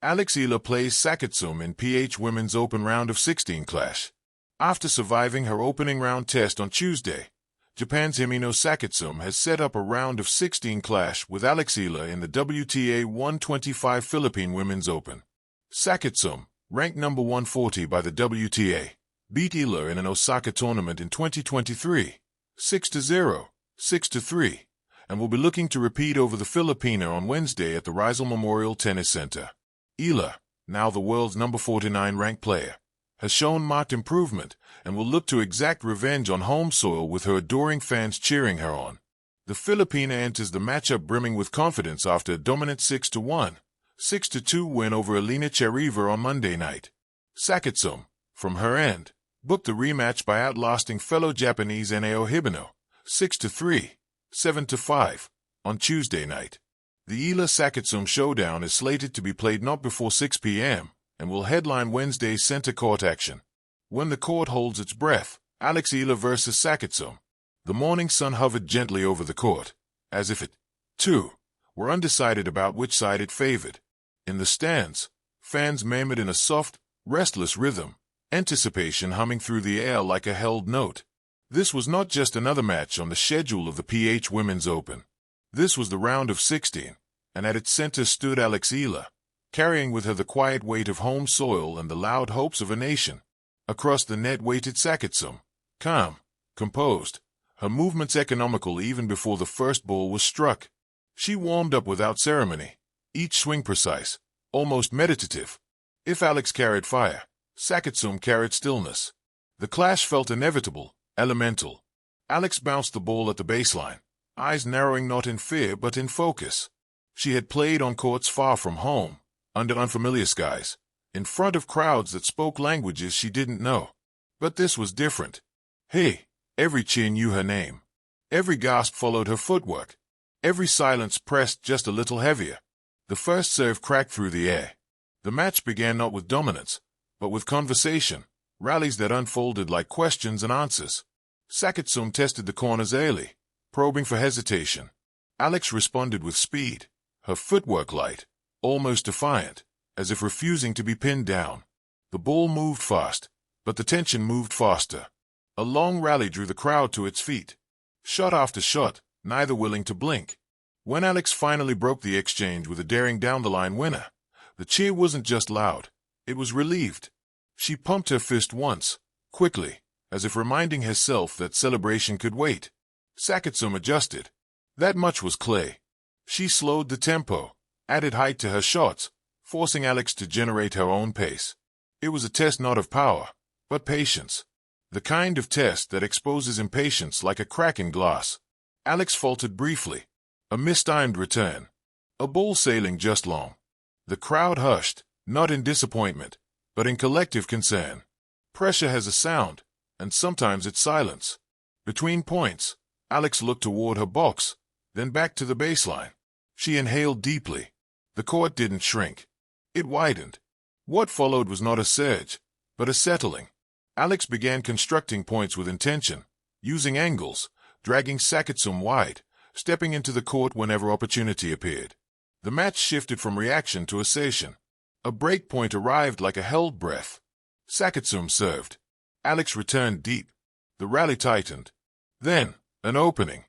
Eala plays Sakatsume in PH Women's Open Round of 16 clash. After surviving her opening round test on Tuesday, Japan's Himino Sakatsume has set up a round of 16 clash with Eala in the WTA 125 Philippine Women's Open. Sakatsume, ranked number 140 by the WTA, beat Eala in an Osaka tournament in 2023, 6-0, 6-3, and will be looking to repeat over the Filipina on Wednesday at the Rizal Memorial Tennis Center. Eala, now the world's number 49 ranked player, has shown marked improvement and will look to exact revenge on home soil with her adoring fans cheering her on. The Filipina enters the matchup brimming with confidence after a dominant 6-1, 6-2 win over Elena Cheriva on Monday night. Sakatsume, from her end, booked the rematch by outlasting fellow Japanese Nao Hibino, 6-3, 7-5, on Tuesday night. The Eala Sakatsume Showdown is slated to be played not before 6 p.m. and will headline Wednesday's center court action. When the court holds its breath, Eala versus Sakatsume. The morning sun hovered gently over the court, as if it, too, were undecided about which side it favored. In the stands, fans murmured in a soft, restless rhythm, anticipation humming through the air like a held note. This was not just another match on the schedule of the PH Women's Open. This was the round of 16, and at its center stood Eala, carrying with her the quiet weight of home soil and the loud hopes of a nation. Across the net waited Sakatsume, calm, composed, her movements economical even before the first ball was struck. She warmed up without ceremony, each swing precise, almost meditative. If Alex carried fire, Sakatsume carried stillness. The clash felt inevitable, elemental. Alex bounced the ball at the baseline, eyes narrowing not in fear but in focus. She had played on courts far from home, under unfamiliar skies, in front of crowds that spoke languages she didn't know. But this was different. Hey, every cheer knew her name. Every gasp followed her footwork. Every silence pressed just a little heavier. The first serve cracked through the air. The match began not with dominance, but with conversation, rallies that unfolded like questions and answers. Sakatsume tested the corners early, probing for hesitation. Alex responded with speed, her footwork light, almost defiant, as if refusing to be pinned down. The ball moved fast, but the tension moved faster. A long rally drew the crowd to its feet. Shot after shot, neither willing to blink. When Alex finally broke the exchange with a daring down-the-line winner, the cheer wasn't just loud, it was relieved. She pumped her fist once, quickly, as if reminding herself that celebration could wait. Sakatsume adjusted. That much was clear. She slowed the tempo, added height to her shots, forcing Alex to generate her own pace. It was a test not of power, but patience. The kind of test that exposes impatience like a crack in glass. Alex faltered briefly. A mistimed return. A ball sailing just long. The crowd hushed, not in disappointment, but in collective concern. Pressure has a sound, and sometimes it's silence. Between points, Alex looked toward her box, then back to the baseline. She inhaled deeply. The court didn't shrink. It widened. What followed was not a surge, but a settling. Alex began constructing points with intention, using angles, dragging Sakatsume wide, stepping into the court whenever opportunity appeared. The match shifted from reaction to assertion. A break point arrived like a held breath. Sakatsume served. Alex returned deep. The rally tightened. Then, an opening.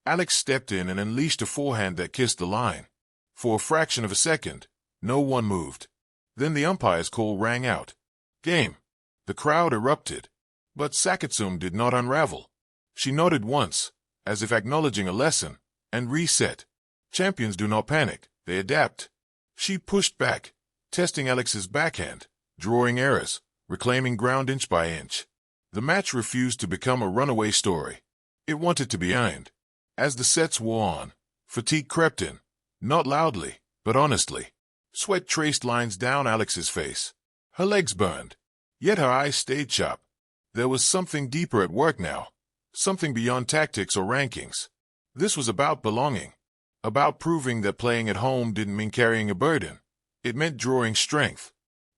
Alex stepped in and unleashed a forehand that kissed the line. For a fraction of a second, no one moved. Then the umpire's call rang out. Game. The crowd erupted. But Sakatsume did not unravel. She nodded once, as if acknowledging a lesson, and reset. Champions do not panic, they adapt. She pushed back, testing Alex's backhand, drawing errors, reclaiming ground inch by inch. The match refused to become a runaway story. It wanted to be earned. As the sets wore on, fatigue crept in, not loudly, but honestly. Sweat traced lines down Alex's face. Her legs burned, yet her eyes stayed sharp. There was something deeper at work now, something beyond tactics or rankings. This was about belonging, about proving that playing at home didn't mean carrying a burden. It meant drawing strength.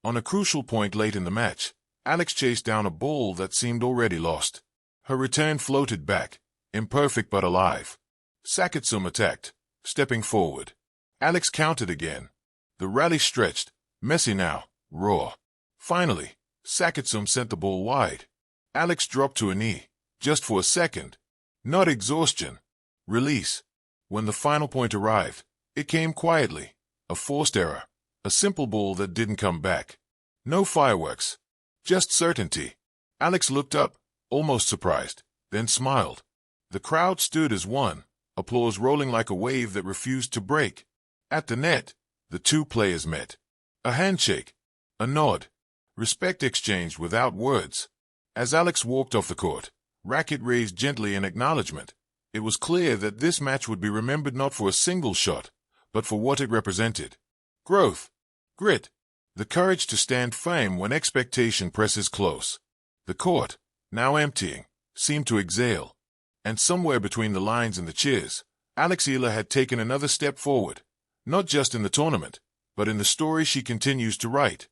On a crucial point late in the match, Alex chased down a ball that seemed already lost. Her return floated back, imperfect but alive. Sakatsume attacked, stepping forward. Alex countered again. The rally stretched, Messy now, raw. Finally, Sakatsume sent the ball wide. Alex dropped to a knee, just for a second. Not exhaustion. Release. When the final point arrived, it came quietly. A forced error. A simple ball that didn't come back. No fireworks. Just certainty. Alex looked up, almost surprised, then smiled. The crowd stood as one, applause rolling like a wave that refused to break. At the net, the two players met. A handshake. A nod. Respect exchanged without words. As Alex walked off the court, racket raised gently in acknowledgement. It was clear that this match would be remembered not for a single shot, but for what it represented. Growth. Grit. The courage to stand firm when expectation presses close. The court, now emptying, seemed to exhale. And somewhere between the lines and the cheers, Eala had taken another step forward, not just in the tournament, but in the story she continues to write.